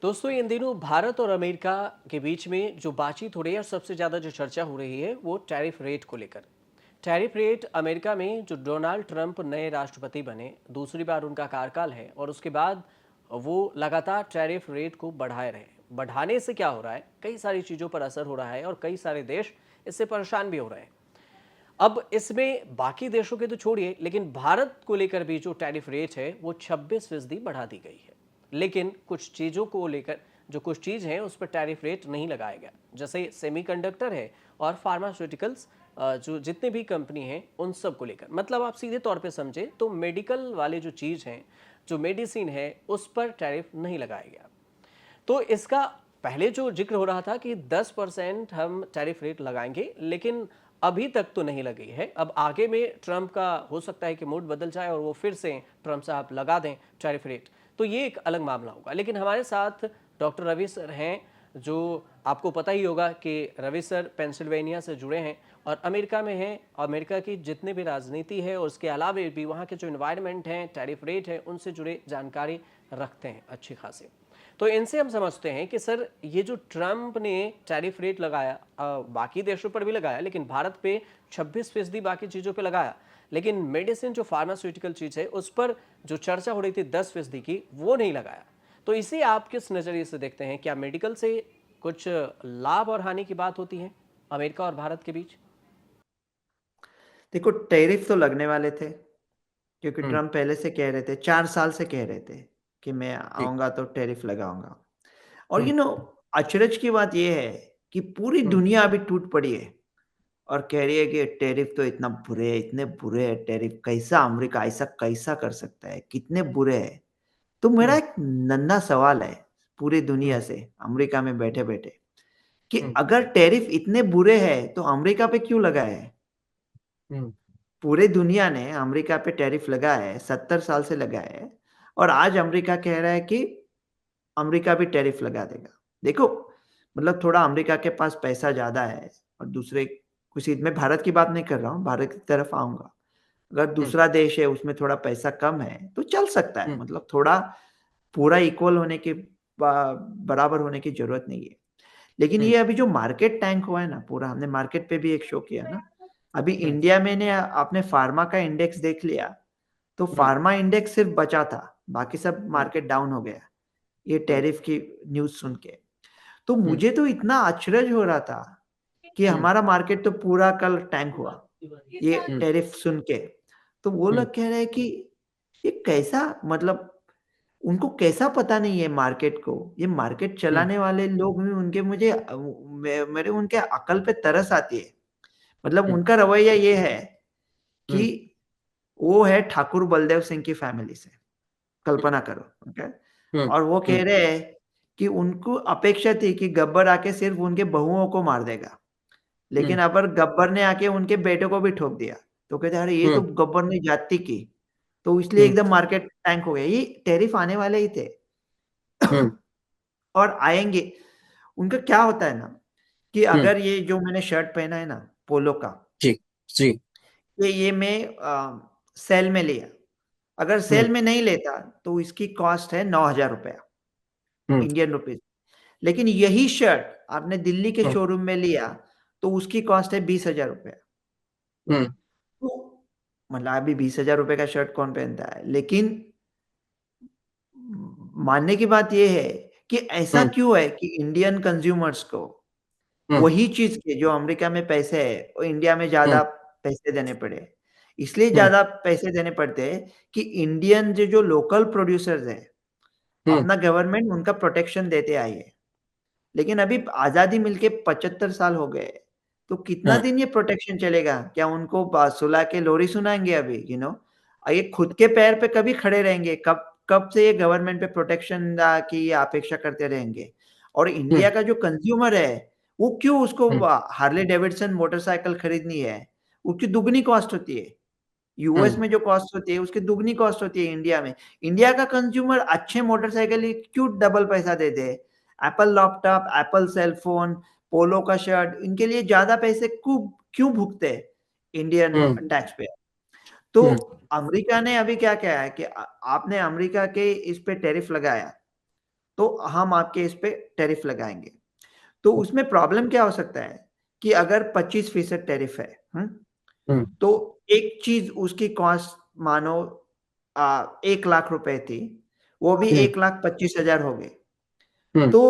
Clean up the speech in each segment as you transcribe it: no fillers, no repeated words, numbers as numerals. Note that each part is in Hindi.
दोस्तों इन दिनों भारत और अमेरिका के बीच में जो बातचीत हो रही है और सबसे ज़्यादा जो चर्चा हो रही है वो टैरिफ रेट को लेकर। टैरिफ रेट अमेरिका में जो डोनाल्ड ट्रंप नए राष्ट्रपति बने, दूसरी बार उनका कार्यकाल है और उसके बाद वो लगातार टैरिफ रेट को बढ़ाए रहे। बढ़ाने से क्या हो रहा है, कई सारी चीज़ों पर असर हो रहा है और कई सारे देश इससे परेशान भी हो रहे हैं। अब इसमें बाकी देशों के तो छोड़िए, लेकिन भारत को लेकर भी जो टैरिफ रेट है वो 26% बढ़ा दी गई है। लेकिन कुछ चीज़ों को लेकर, जो कुछ चीज़ है उस पर टैरिफ रेट नहीं लगाया गया, जैसे सेमीकंडक्टर है और फार्मास्यूटिकल्स, जो जितने भी कंपनी हैं उन सब को लेकर। मतलब आप सीधे तौर पे समझे तो मेडिकल वाले जो चीज़ हैं, जो मेडिसिन है, उस पर टैरिफ नहीं लगाया गया। तो इसका पहले जो जिक्र हो रहा था कि 10% हम टैरिफ रेट लगाएंगे, लेकिन अभी तक तो नहीं लगी है। अब आगे में ट्रंप का हो सकता है कि मूड बदल जाए और वो फिर से ट्रंप साहब लगा दें टैरिफ रेट, तो ये एक अलग मामला होगा। लेकिन हमारे साथ डॉक्टर रवि सर हैं, जो आपको पता ही होगा कि रवि सर पेंसिल्वेनिया से जुड़े हैं और अमेरिका में हैं। अमेरिका की जितने भी राजनीति है और उसके अलावा भी वहाँ के जो इन्वायरमेंट हैं, टैरिफ रेट है, उनसे जुड़े जानकारी रखते हैं अच्छी खासी। तो इनसे हम समझते हैं कि सर ये जो ट्रंप ने टैरिफ रेट लगाया, बाकी देशों पर भी लगाया, लेकिन भारत पे 26% बाकी चीज़ों पे लगाया, लेकिन मेडिसिन जो फार्मास्यूटिकल चीज़ है उस पर जो चर्चा हो रही थी 10% की, वो नहीं लगाया। तो इसे आप किस नज़रिए से देखते हैं? क्या मेडिकल से कुछ लाभ और हानि की बात होती है अमेरिका और भारत के बीच? देखो, टैरिफ तो लगने वाले थे क्योंकि हम्म। ट्रम्प पहले से कह रहे थे, 4 साल से कह रहे थे कि मैं जी। आऊंगा तो टैरिफ लगाऊंगा। और हम्म। अचरज की बात यह है कि पूरी हम्म। दुनिया अभी टूट पड़ी है और कह रही है कि टैरिफ तो इतना बुरे है, इतने बुरे है टैरिफ, कैसा अमेरिका ऐसा कैसा कर सकता है, कितने बुरे है। तो मेरा हम्म। एक नन्हा सवाल है पूरी दुनिया हम्म। से, अमेरिका में बैठे बैठे, कि हम्म। अगर टैरिफ इतने बुरे हैं तो अमेरिका पे क्यों लगाए है? हम्म। पूरे दुनिया ने अमेरिका पे टैरिफ लगाया है, 70 साल से लगाया है, और आज अमेरिका कह रहा है कि अमेरिका भी टैरिफ लगा देगा। देखो, मतलब थोड़ा अमेरिका के पास पैसा ज़्यादा है और दूसरे किसी मैं भारत की बात नहीं कर रहा हूँ, भारत की तरफ आऊँगा। अगर हम्म। दूसरा देश है उसमें थोड़ा पैसा कम है, तो चल सकता है, हम्म। मतलब थोड़ा पूरा इक्वल होने के बराबर होने की ज़रूरत नहीं है। लेकिन हम्म। ये अभी जो मार्केट टैंक हुआ है ना पूरा, हमने मार्केट पे भी एक शो किया ना, अभी हम्म। इंडिया में ने आपने फार्मा का इंडेक्स देख लिया, तो हम्म। फार्मा इंडेक्स सिर्फ बचा था, बाकी सब हम्म। मार्केट डाउन हो गया, ये हम्म। टैरिफ की न्यूज़ सुन के। तो हम्म। मुझे तो इतना अचरज हो रहा था कि हम्म। हमारा मार्केट तो पूरा कल टैंक हुआ, ये हम्म। टैरिफ सुन के। तो वो हम्म। लोग कह रहे हैं कि ये कैसा, मतलब उनको कैसा पता नहीं है मार्केट को, ये मार्केट हम्म। चलाने वाले लोग भी उनके मुझे मेरे उनके अकल पे तरस आती है। मतलब हम्म। उनका रवैया ये है कि हम्म। वो है ठाकुर बलदेव सिंह की फैमिली से, कल्पना करो, ओके? हम्म। और वो कह हम्म। रहे हैं कि उनको अपेक्षा थी कि गब्बर आके सिर्फ उनके बहुओं को मार देगा। लेकिन हम्म। अगर गब्बर ने आके उनके बेटे को भी ठोक दिया, तो कहते हैं, "अरे! ये तो हम्म। गब्बर ने ज्यादती की।" तो इसलिए हम्म। एकदम मार्केट टैंक हो गया। ये टैरिफ आने वाले ही थे हम्म। और आएँगे। उनका क्या होता है ना कि हम्म। अगर ये जो मैंने शर्ट पहना है ना, पोलो का, जी। जी। ये मैं सेल में लिया। अगर हम्म। सेल में नहीं लेता, तो इसकी कॉस्ट है ₹9,000 हम्म। Indian rupees. लेकिन यही शर्ट आपने दिल्ली के हम्म। शोरूम में लिया, तो उसकी कॉस्ट है ₹20,000। हम्म। तो मतलब अभी ₹20,000 का शर्ट कौन पहनता है? लेकिन मानने की बात ये है कि ऐसा हम्म। क्यों है कि इंडियन कंज्यूमर्स को हम्म। वही चीज़ के जो अमेरिका में पैसे है, वो इंडिया में हम्म। ज़्यादा पैसे देने पड़े। इसलिए हम्म। ज़्यादा पैसे देने पड़ते हैं कि इंडियन जो लोकल प्रोड्यूसर्स हैं, हम्म। अपना गवर्नमेंट उनका प्रोटेक्शन देते आई है। लेकिन अभी आज़ादी मिलके 75 साल हो गए, तो कितना हाँ। दिन ये प्रोटेक्शन चलेगा? क्या उनको सुला के लोरी सुनाएँगे अभी, ये खुद के पैर पे कभी खड़े रहेंगे? कब कब से ये गवर्नमेंट पे प्रोटेक्शन की अपेक्षा करते रहेंगे? और हम्म। इंडिया का जो कंज्यूमर है, वो क्यों उसको हम्म। हार्ले डेविडसन मोटरसाइकिल खरीदनी है? उसकी दुगनी कॉस्ट होती है। यूएस हम्म। में जो कॉस्ट होती है, उसकी दुगनी कॉस्ट होती है इंडिया में। इंडिया का कंज्यूमर अच्छे मोटरसाइकिल ही क्यों डबल पैसा दे दे? Apple laptop, Apple cell phone, Polo का शर्ट, इनके लिए ज़्यादा पैसे क्यों भुगते इंडियन हम्म। Tax payer? तो हम्म। अमेरिका ने अभी क्या किया है कि आपने अमेरिका के इस पे टैरिफ लगाया, तो हम आपके इस पे टैरिफ लगाएंगे। तो उसमें प्रॉब्लम क्या हो सकता है कि अगर 25% टैरिफ है, तो एक चीज उसकी कॉस्ट मानो 1 लाख रुपए थी, वो भी 1,25,000 हो गए। तो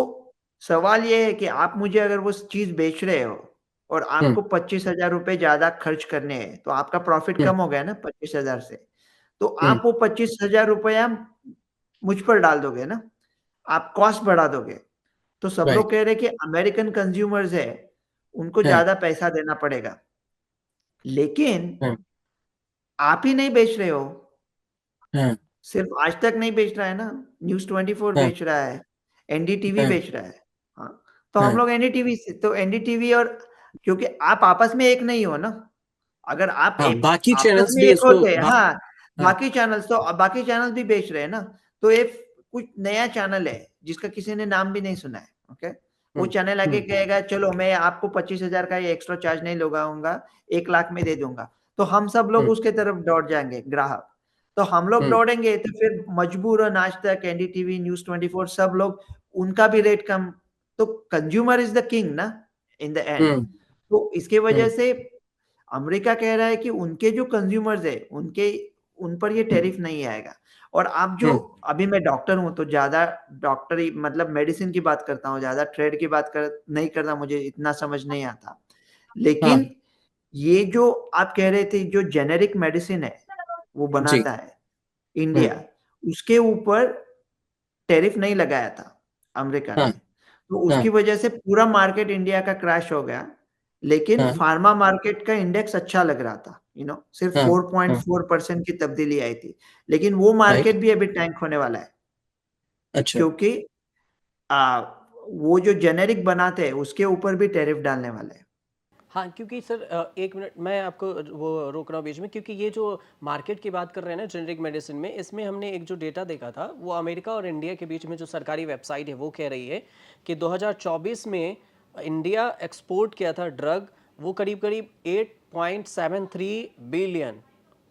सवाल ये है कि आप मुझे अगर वो चीज बेच रहे हो और आपको 25,000 रुपए ज्यादा खर्च करने हैं, तो आपका प्रॉफिट कम हो गया ना 25,000 से। तो आप वो 25,000 रुपया मुझ पर डाल दोगे ना, आप कॉस्ट बढ़ा दोगे। तो सब लोग राइट। कह रहे हैं कि अमेरिकन कंज्यूमर्स है, उनको ज्यादा पैसा देना पड़ेगा। लेकिन आप ही नहीं बेच रहे हो, सिर्फ आज तक नहीं बेच रहा है ना, न्यूज़ 24 बेच रहा है, एनडीटीवी बेच रहा है। हाँ, तो हम लोग एनडीटीवी से, तो एनडीटीवी और, क्योंकि आप आपस में एक नहीं हो ना। अगर आप हाँ, एक बाकी आपस चैनल्स में भी एक इसको होते, हाँ, हाँ। बाकी चैनल्स भी बेच रहे हैं ना। तो एक कुछ नया चैनल है जिसका किसी ने नाम भी नहीं सुना है, ओके। वो हम्म, चैनल आके हम्म, कहेगा चलो मैं आपको 25,000 का ये एक्स्ट्रा चार्ज नहीं लगाऊंगा, 1 लाख में दे दूंगा। तो हम सब लोग हम्म, उसके तरफ दौड़ जाएंगे, ग्राहक। तो हम लोग हम्म, दौड़ेंगे तो फिर मजबूर और आज तक, एनडीटीवी, न्यूज़ 24, सब लोग, उनका भी रेट कम। तो कंज्यूमर इज द किंग ना, इन द एंड। हम्म, तो इसके वजह हम्म, से अमेरिका कह रहा है कि उनके जो कंज्यूमर्स है, उनके उन पर ये टैरिफ नहीं आएगा। और आप जो, हम्म, अभी मैं डॉक्टर हूं तो ज्यादा डॉक्टरी मतलब मेडिसिन की बात करता हूँ, ज्यादा ट्रेड की बात नहीं करता, मुझे इतना समझ नहीं आता। हाँ, लेकिन ये जो आप कह रहे थे, जो जेनेरिक मेडिसिन है वो जी, बनाता है हम्म, इंडिया, उसके ऊपर टैरिफ नहीं लगाया था अमेरिका ने। हाँ, तो हाँ, उसकी वजह से पूरा मार्केट इंडिया का क्रैश हो गया। लेकिन हाँ, फार्मा मार्केट का इंडेक्स अच्छा लग रहा था, सिर्फ हाँ, हाँ, 4.4% की तब्दीली आई थी। लेकिन वो राइट, मार्केट भी अभी टैंक होने वाला है, अच्छा, क्योंकि आ, वो जो जेनेरिक बनाते हैं उसके ऊपर भी टैरिफ डालने वाले हैं। हाँ, क्योंकि सर एक मिनट मैं आपको वो रोक रहा हूँ बीच में, क्योंकि ये जो मार्केट की बात कर रहे हैं ना जेनरिक मेडिसिन में, इसमें हमने एक जो डेटा देखा था वो अमेरिका और इंडिया के बीच में जो सरकारी वेबसाइट है वो कह रही है कि 2024 में इंडिया एक्सपोर्ट किया था ड्रग, वो करीब करीब 8.73 बिलियन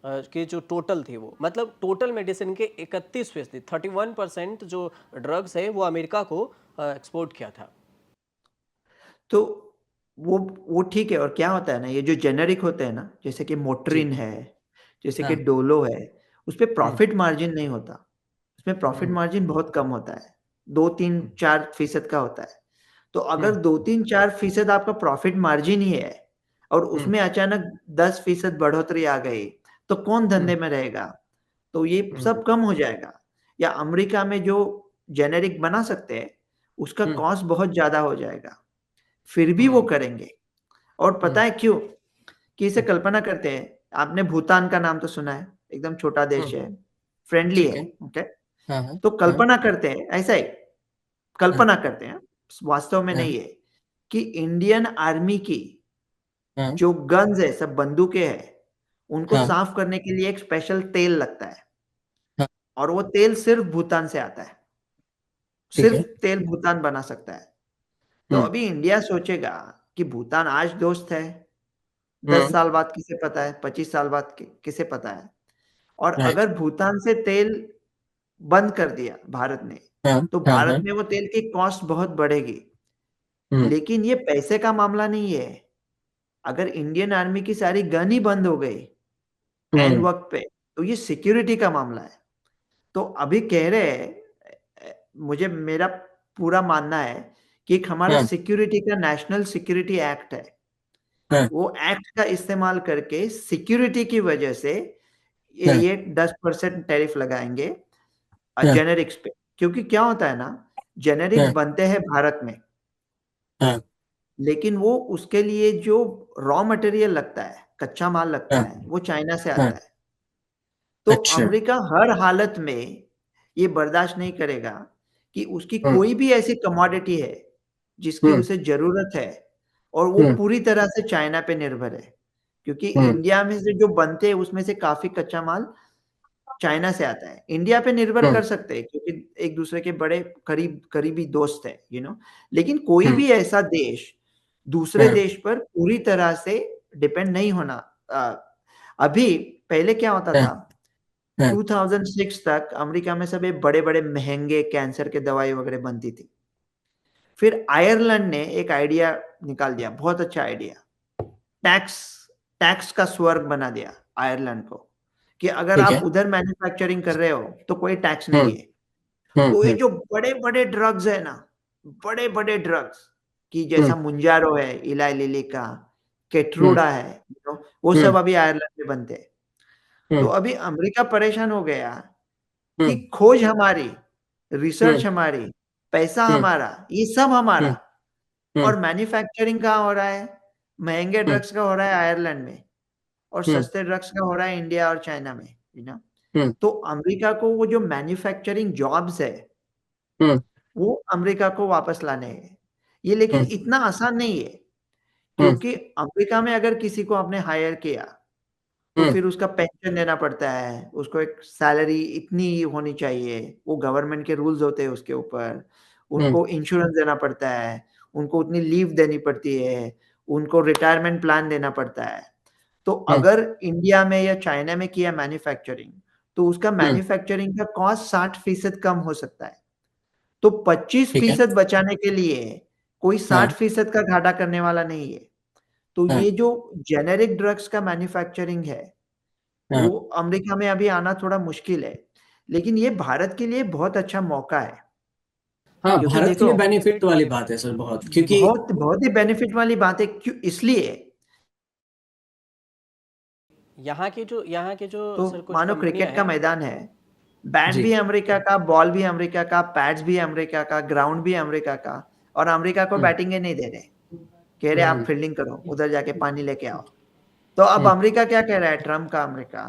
के जो टोटल थी, वो मतलब टोटल मेडिसिन के 31%, 31% जो ड्रग्स है वो अमेरिका को एक्सपोर्ट किया था। तो वो ठीक है। और क्या होता है ना, ये जो जेनेरिक होते हैं ना, जैसे कि जी, मोट्रिन है, जैसे कि हाँ, डोलो है, उस पे हम्म, प्रॉफिट मार्जिन नहीं होता। उसमें प्रॉफिट हम्म, मार्जिन बहुत कम होता है, 2-3-4% का होता है। तो हम्म, अगर 2-3-4% आपका प्रॉफिट मार्जिन ही है और हम्म, उसमें अचानक 10% बढ़ोतरी आ गई, तो कौन हम्म, धंधे में रहेगा? तो ये हम्म, सब कम हो जाएगा। या अमेरिका में जो जेनेरिक बना सकते हैं, उसका हम्म, कॉस्ट बहुत ज्यादा हो जाएगा, फिर भी वो हम्म, करेंगे। और पता हम्म, है क्यों? कि इसे कल्पना करते हैं, आपने भूटान का नाम तो सुना है, एकदम छोटा देश हम्म, है, फ्रेंडली ठीक है, है, ओके। हाँ, हाँ, तो हाँ, कल्पना करते हैं, ऐसा ही हाँ, कल्पना करते हैं, वास्तव में हाँ, नहीं है, कि इंडियन आर्मी की हाँ, जो गन्स है, सब बंदूकें हैं, उनको हाँ, साफ करने के लिए एक स्पेशल तेल लगता है, हाँ, और वो तेल सिर्फ भूटान से आता है। ठीक सिर्फ है, तेल भूटान बना सकता है। तो हम्म, अभी इंडिया सोचेगा कि भूटान आज दोस्त है, 10 साल बाद किसे पता है, 25 साल बाद किसे पता है। और राइट, अगर भूटान से तेल बंद कर दिया भारत ने, हाँ, तो हाँ, भारत हाँ, में वो तेल की कॉस्ट बहुत बढ़ेगी। हम्म, लेकिन ये पैसे का मामला नहीं है। अगर इंडियन आर्मी की सारी गन ही बंद हो गई एन हम्म, वक्त पे, तो ये सिक्योरिटी का मामला है। तो अभी कह रहे हैं, मुझे मेरा पूरा मानना है कि एक हमारा हाँ, सिक्योरिटी का नेशनल सिक्योरिटी एक्ट है, हाँ, वो एक्ट का इस्तेमाल करके सिक्योरिटी की वजह से हाँ, ये 10% टैरिफ लगाएंगे हाँ, जेनेरिक्स पे। क्योंकि क्या होता है ना, जेनेरिक्स हाँ, बनते हैं भारत में, हाँ, लेकिन वो उसके लिए जो रॉ मटेरियल लगता है, कच्चा माल लगता हाँ, है, वो चाइना से हाँ, आता है। तो अच्छा, अमेरिका हर हालत में ये बर्दाश्त नहीं करेगा कि उसकी हम्म, कोई भी ऐसी कमोडिटी है जिसकी हम्म, उसे जरूरत है और वो हम्म, पूरी तरह से चाइना पे निर्भर है। क्योंकि हम्म, इंडिया में से जो बनते हैं उसमें से काफी कच्चा माल चाइना से आता है। इंडिया पे निर्भर हम्म, कर सकते हैं क्योंकि एक दूसरे के बड़े करीबी दोस्त है, लेकिन कोई हम्म, भी ऐसा देश दूसरे हाँ, देश पर पूरी तरह से डिपेंड नहीं होना। अभी पहले क्या होता हाँ, था हाँ 2006 तक अमेरिका में सब ये बड़े-बड़े महँगे कैंसर के दवाई वगैरह बनती थी। फिर आयरलैंड ने एक आइडिया निकाल दिया, बहुत अच्छा आइडिया। टैक्स टैक्स का स्वर्ग बना दिया आयरलैंड को, कि अगर ठीक आप है। उधर मैन्युफैक्चरिंग कर रहे हो, तो कोई टैक्स नहीं है। तो ये हम्म। जो बड़े-बड़े ड्रग्स है ना, बड़े-बड़े ड्रग्स कि हम्म। जैसा मुंजारो है, इलाई लिली का, हम्म। केटरूडा है, वो सब हम्म। अभी आयरलैंड में बनते हैं। तो हम्म। अभी अमेरिका परेशान हो गया कि हम्म। खोज हमारी, रिसर्च हम्म। हमारी, पैसा हम्म। हमारा, ये सब हमारा, हम्म। हम्म। और मैन्युफैक्चरिंग कहाँ हो रहा है? महँगे हम्म। ड्रग्स का हो रहा है आयरलैंड में, और हम्म। सस्ते ड्रग्स का हो रहा है इंडिया और चाइना में, हम्म। तो अमेरिका को वो जो मैन्युफैक्चरिंग जॉब्स है, हम्म। वो अमेरिका को वापस लाने हैं। ये लेकिन हम्म। इतना आसान नहीं है, हम्म। क्योंकि अमेरिका में अगर किसी को आपने हायर किया, तो हम्म। फिर उसका पेंशन देना पड़ता है, उसको एक सैलरी इतनी होनी चाहिए, वो गवर्नमेंट के रूल्स होते हैं उसके ऊपर, हम्म। उनको इंश्योरेंस देना पड़ता है, उनको उतनी लीव देनी पड़ती है, उनको रिटायरमेंट प्लान देना पड़ता है। तो हम्म। अगर इंडिया में या चाइना में किया मैन्युफैक्चरिंग, तो उसका हम्म। मैन्युफैक्चरिंग का कॉस्ट 60% कम हो सकता है। तो ठीक है। 25% बचाने के लिए कोई हाँ 60% का घाटा करने वाला नहीं है। तो हाँ ये जो जेनेरिक ड्रग्स का मैन्युफैक्चरिंग है, हाँ वो अमेरिका में अभी आना थोड़ा मुश्किल है। लेकिन ये भारत के लिए बहुत अच्छा मौका है, हाँ, क्योंकि भारत के देखो, लिए बेनिफिट वाली बात है सर बहुत, क्योंकि बहुत बहुत ही बेनिफिट वाली बात है। क्यों? इसलिए यहाँ के जो तो सर कुछ मानो कंपनियां क्रिकेट का हैं। मैदान है, बैट जी। भी अमेरिका का, बॉल भी अमेरिका का, पैड्स भी अमेरिका का, ग्राउंड भी अमेरिका का, और अमेरिका को हम्म। बैटिंग ही नहीं दे रहे। कह रहे आप हम्म। फील्डिंग करो, उधर जाके पानी लेके आओ। तो अब हम्म। अमेरिका क्या कह रहा है, ट्रम्प का अमेरिका,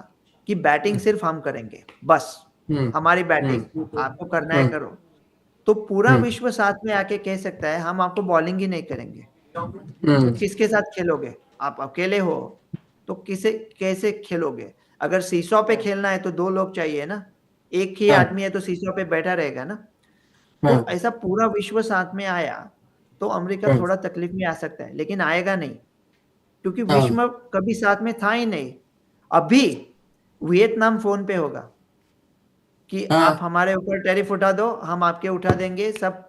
कि बैटिंग सिर्फ हम करेंगे, बस हम्म। हमारी हम्म। बैटिंग आपको करना है हम्म। करो। तो पूरा हम्म। विश्व साथ में आके कह सकता है हम आपको बॉलिंग ही नहीं करेंगे। तो हम्म। किसके साथ खेलोगे? आप अकेले हो, तो किसे कैसे खेलोगे? अगर सीसॉ पे खेलना है तो 2 लोग चाहिए ना, एक ही हाँ आदमी है तो सीसॉ पे बैठा रहेगा ना। तो हाँ ऐसा पूरा विश्व साथ में आया, तो अमेरिका हाँ थोड़ा तकलीफ में आ सकता है, लेकिन आएगा नहीं, क्योंकि हाँ विश्व कभी साथ में था ही नहीं। अभी वियतनाम फ़ोन पे होगा कि आप हाँ हमारे ऊपर टैरिफ उठा दो, हम आपके उठा देंगे, सब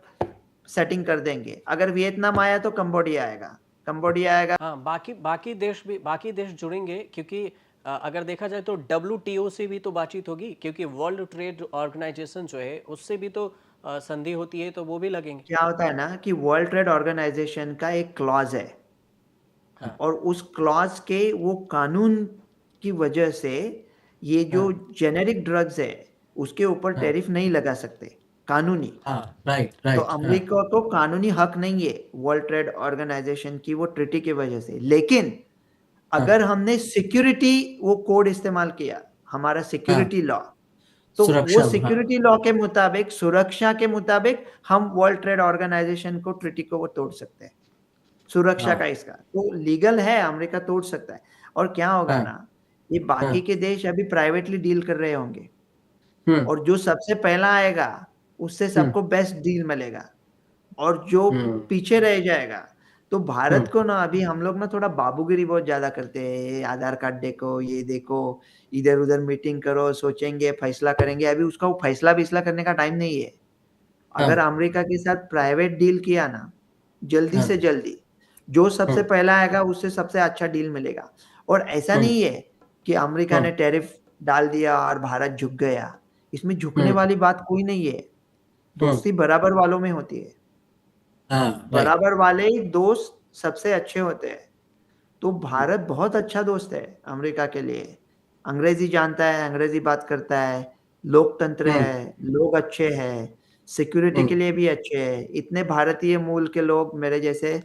सेटिंग कर देंगे। अगर वियतनाम आया तो कंबोडिया आएगा, कंबोडिया आएगा। हाँ, बाकी देश जुड़ेंगे, क्योंकि अगर देखा जाए तो WTO से भी तो बातचीत होगी, क्योंकि वर्ल्ड ट्रेड ऑर्गेनाइजेशन जो है उससे भी तो संधि होती है, तो वो भी लगेंगे। क्या होता है ना कि वर्ल्ड ट्रेड ऑर्गेनाइजेशन का एक क्लॉज है, हाँ और उस क्लॉज के वो कानून की वजह से ये जो हाँ जेनेरिक ड्रग्स है, उसके ऊपर हाँ टैरिफ नहीं लगा सकते, कानूनी। हाँ। राइट तो राइट। हाँ अमेरिका को कानूनी हक नहीं है वर्ल्ड ट्रेड ऑर्गेनाइजेशन की वो ट्रीटी की वजह से। लेकिन हाँ अगर हमने सिक्योरिटी वो कोड इस्तेमाल किया, हमारा हाँ। सिक्योरिटी लॉ, तो वो सुरक्षा। हाँ सिक्योरिटी लॉ के मुताबिक, सुरक्षा के मुताबिक, हम वर्ल्ड ट्रेड ऑर्गेनाइजेशन को, ट्रीटी को वो तोड़ सकते हैं। सुरक्षा का हाँ इसका तो लीगल है, अमेरिका तोड़ सकता है। और क्या होगा हाँ ना, ये बाकी हाँ। के देश अभी प्राइवेटली डील कर रहे होंगे, हम्म। और जो सबसे पहला आएगा उससे हम्म। सबको बेस्ट डील मिलेगा, और जो हम्म। पीछे रह जाएगा। तो भारत हम्म। को ना, अभी हम लोग ना थोड़ा बाबूगिरी बहुत ज्यादा करते हैं, आधार कार्ड देखो, ये देखो, इधर उधर मीटिंग करो, सोचेंगे, फैसला करेंगे। अभी उसका वो फैसला विसला करने का टाइम नहीं है। अगर हाँ अमेरिका के साथ प्राइवेट डील किया ना, जल्दी से हाँ। जल्दी, जो सबसे हम्म। पहला आएगा उससे सबसे अच्छा डील मिलेगा। और ऐसा हम्म। नहीं है कि अमेरिका ने हम्म। टैरिफ डाल दिया और भारत झुक गया। इसमें झुकने हम्म। वाली बात कोई नहीं है। हम्म। दोस्ती बराबर वालों में होती है। हाँ राइट। बराबर वाले ही दोस्त सबसे अच्छे होते हैं। तो भारत बहुत अच्छा दोस्त है अमेरिका के लिए। अंग्रेजी जानता है, अंग्रेजी बात करता है, लोकतंत्र हम्म। है, लोग अच्छे हैं, सिक्योरिटी के हम्म। लिए भी अच्छे हैं। इतने भारतीय मूल के लोग मेरे जैसे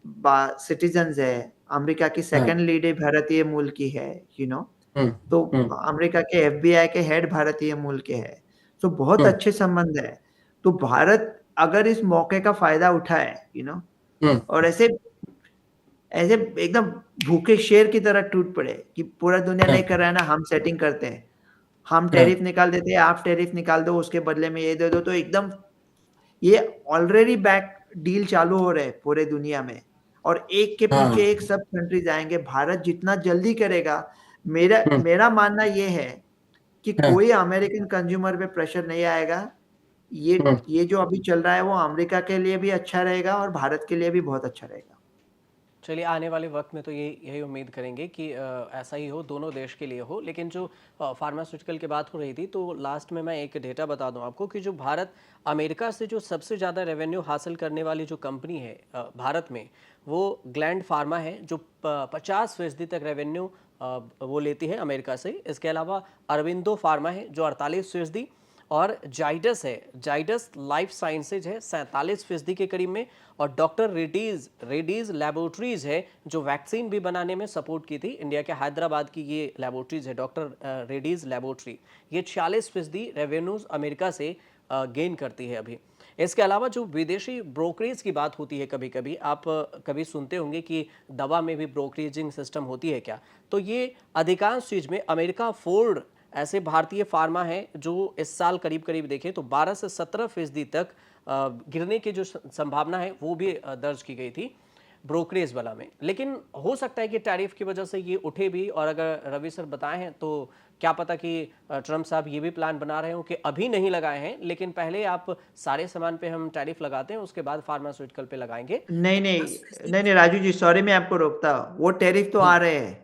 सिटीजन्स है। अमेरिका की हाँ। सेकंड लीड भारतीय मूल की है, यू नो। हम्म। तो हम्म। अमेरिका के एफबीआई के हेड भारतीय मूल के हैं। तो बहुत हम्म। अच्छे संबंध है। तो भारत अगर इस मौके का फायदा उठाए, हम्म। और ऐसे ऐसे एकदम भूखे शेर की तरह टूट पड़े कि पूरा दुनिया नहीं हाँ कर रहा है ना, हम सेटिंग करते हैं, हम हाँ टैरिफ निकाल देते हैं, आप टैरिफ निकाल दो, उसके बदले में ये दे दो। तो एकदम ये ऑलरेडी बैक डील चालू हो रहे हैं पूरे दुनिया में, और एक के हाँ। पीछे एक सब कंट्रीज आएंगे। भारत जितना जल्दी करेगा, मेरा हम्म। मेरा मानना ये है कि हाँ, कोई अमेरिकन कंज्यूमर पे प्रेशर नहीं आएगा। ये हम्म, ये जो अभी चल रहा है वो अमेरिका के लिए भी अच्छा रहेगा और भारत के लिए भी बहुत अच्छा रहेगा। चलिए, आने वाले वक्त में तो यही उम्मीद करेंगे कि ऐसा ही हो, दोनों देश के लिए हो। लेकिन जो फार्मास्यूटिकल की बात हो रही थी, तो लास्ट में मैं एक डेटा बता दूं आपको कि जो भारत अमेरिका से जो सबसे ज़्यादा रेवेन्यू हासिल करने वाली जो कंपनी है भारत में, वो ग्लैंड फार्मा है, जो 50% तक रेवेन्यू वो लेती है अमेरिका से। इसके अलावा अरविंदो फार्मा है जो 48%, और जाइडस है, जाइडस लाइफ साइंसेज है 47% के करीब में, और डॉक्टर रेडीज लेबोरेटरीज है जो वैक्सीन भी बनाने में सपोर्ट की थी। इंडिया के हैदराबाद की ये लेबोरेटरीज है, डॉक्टर रेडीज लेबोरेटरी, ये 46% रेवेन्यूज अमेरिका से गेन करती है अभी। इसके अलावा जो विदेशी ब्रोकरेज की बात होती है, कभी कभी आप कभी सुनते होंगे कि दवा में भी ब्रोकरेजिंग सिस्टम होती है क्या, तो ये अधिकांश चीज़ में अमेरिका फोर्ड ऐसे भारतीय फार्मा है जो इस साल करीब करीब देखें तो 12 से 17% तक गिरने की जो संभावना है वो भी दर्ज की गई थी ब्रोकरेज वाला में। लेकिन हो सकता है कि टैरिफ की वजह से ये उठे भी, और अगर रवि सर बताए हैं तो क्या पता कि ट्रम्प साहब ये भी प्लान बना रहे हो कि अभी नहीं लगाए हैं, लेकिन पहले आप सारे सामान पे हम टैरिफ लगाते हैं, उसके बाद फार्मास्यूटिकल पे लगाएंगे। नहीं नहीं नहीं नहीं राजू जी, सॉरी मैं आपको रोकता हूँ। वो टैरिफ तो आ रहे हैं,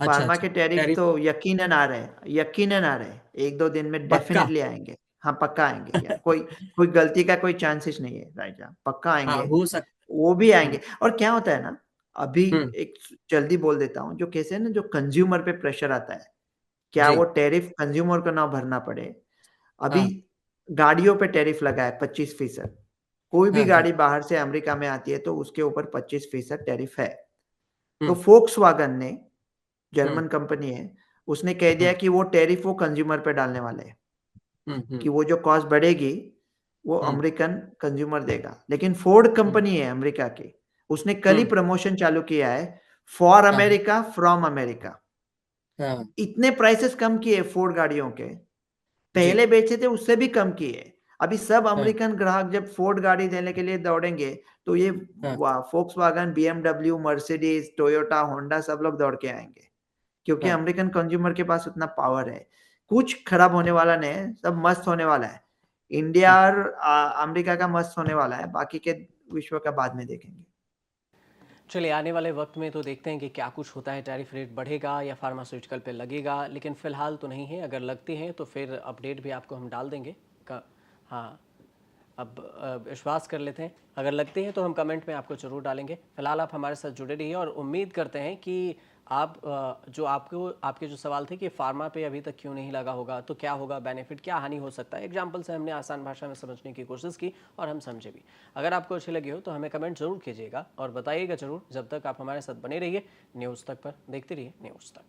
अच्छा फार्मा अच्छा, के टैरिफ टैरिफ तो यकीनन आ रहे हैं, यकीनन आ रहे हैं, 1-2 दिन में पक्का। डेफिनेटली आएंगे। हाँ पक्का आएंगे यार, कोई कोई गलती का कोई चांसेस नहीं है राजा, पक्का हाँ, आएंगे। हो सकता। वो भी हम्म, आएंगे। और क्या होता है ना, अभी हम्म, एक जल्दी बोल देता हूँ, जो कैसे है ना, जो कंज्यूमर पे प्रेशर आता है, क्या जी, वो टैरिफ कंज्यूमर को ना भरना पड़े। अभी हाँ, गाड़ियों पे टैरिफ लगा है 25%। कोई भी हाँ, हाँ, गाड़ी बाहर से अमेरिका में आती है तो उसके ऊपर 25% टैरिफ है। तो हम्म, फोक्सवागन ने, हम्म, जर्मन कंपनी है, उसने कह दिया हम्म, कि वो टैरिफ वो कंज्यूमर पे डालने वाले हैं, हम्म, कि वो जो कॉस्ट बढ़ेगी वो हम्म, अमेरिकन कंज्यूमर देगा। लेकिन फोर्ड हम्म, कंपनी है अमेरिका की, उसने कल ही हम्म, प्रमोशन चालू किया है, फॉर हाँ, अमेरिका फ्रॉम अमेरिका। हाँ, इतने प्राइसेस कम किए फोर्ड गाड़ियों के, जी, पहले बेचे थे उससे भी कम किए। अभी सब हाँ, अमेरिकन ग्राहक जब फोर्ड गाड़ी देने के लिए दौड़ेंगे तो ये हाँ, फोक्सवागन, बीएमडब्ल्यू, मर्सिडीज, टोयोटा, होंडा सब लोग दौड़ के आएंगे, क्योंकि हाँ। अमेरिकन कंज्यूमर के पास उतना पावर है। कुछ खराब होने वाला नहीं है, सब मस्त होने वाला है। इंडिया हम्म। और अमेरिका का मस्त होने वाला है, बाकी के विश्व का बाद में देखेंगे। चलिए, आने वाले वक्त में तो देखते हैं कि क्या कुछ होता है, टैरिफ रेट बढ़ेगा या फार्मास्यूटिकल पे लगेगा, लेकिन फ़िलहाल तो नहीं है। अगर लगते हैं तो फिर अपडेट भी आपको हम डाल देंगे का। हाँ, अब विश्वास कर लेते हैं, अगर लगते हैं तो हम कमेंट में आपको ज़रूर डालेंगे। फिलहाल आप हमारे साथ जुड़े रहिए, और उम्मीद करते हैं कि आप जो आपके जो सवाल थे कि फार्मा पे अभी तक क्यों नहीं लगा होगा, तो क्या होगा बेनिफिट, क्या हानि हो सकता है, एग्जाम्पल से हमने आसान भाषा में समझने की कोशिश की और हम समझे भी। अगर आपको अच्छी लगी हो तो हमें कमेंट ज़रूर कीजिएगा और बताइएगा ज़रूर। जब तक आप हमारे साथ बने रहिए न्यूज़ तक पर, देखते रहिए न्यूज़ तक।